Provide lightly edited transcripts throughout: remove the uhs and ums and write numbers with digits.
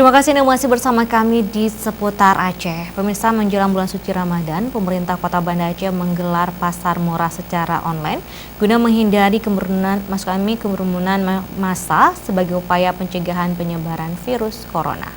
Terima kasih Anda masih bersama kami di Seputar Aceh. Pemirsa, menjelang bulan suci Ramadan, pemerintah Kota Banda Aceh menggelar pasar murah secara online guna menghindari kerumunan massa sebagai upaya pencegahan penyebaran virus corona.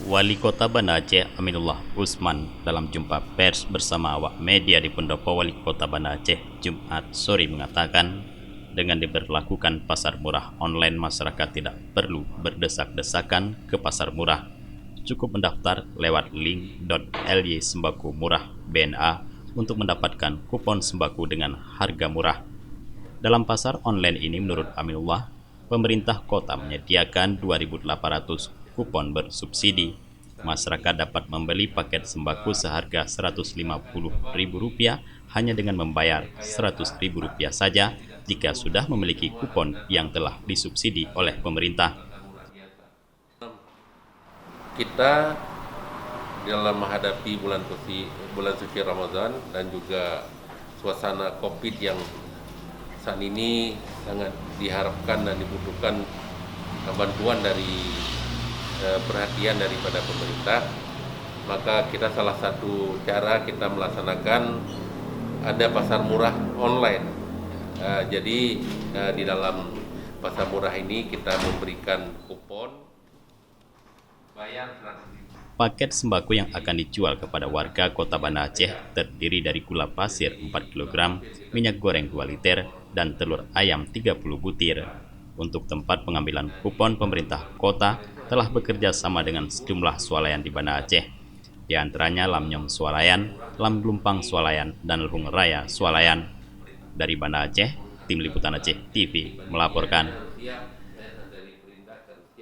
Wali Kota Banda Aceh Aminullah Usman dalam jumpa pers bersama awak media di Pendopo Wali Kota Banda Aceh Jumat sore mengatakan, dengan diberlakukan pasar murah online, masyarakat tidak perlu berdesak-desakan ke pasar murah. Cukup mendaftar lewat link.ly sembako murah BNA untuk mendapatkan kupon sembako dengan harga murah. Dalam pasar online ini, menurut Aminullah, pemerintah kota menyediakan 2.800 kupon bersubsidi. Masyarakat dapat membeli paket sembako seharga Rp150.000 hanya dengan membayar Rp100.000 saja jika sudah memiliki kupon yang telah disubsidi oleh pemerintah. Kita dalam menghadapi bulan suci Ramadan dan juga suasana Covid yang saat ini sangat diharapkan dan dibutuhkan bantuan dari perhatian daripada pemerintah, maka kita salah satu cara kita melaksanakan ada pasar murah online. Jadi di dalam pasar murah ini kita memberikan kupon bayar Paket sembako yang akan dijual kepada warga Kota Banda Aceh terdiri dari gula pasir 4 kg, minyak goreng 2 liter, dan telur ayam 30 butir. Untuk tempat pengambilan kupon, pemerintah kota telah bekerja sama dengan sejumlah swalayan di Banda Aceh, di antaranya Lamnyong Swalayan, Lam Glumpang Swalayan, dan Lehung Raya Swalayan. Dari Banda Aceh, Tim Liputan Aceh TV melaporkan.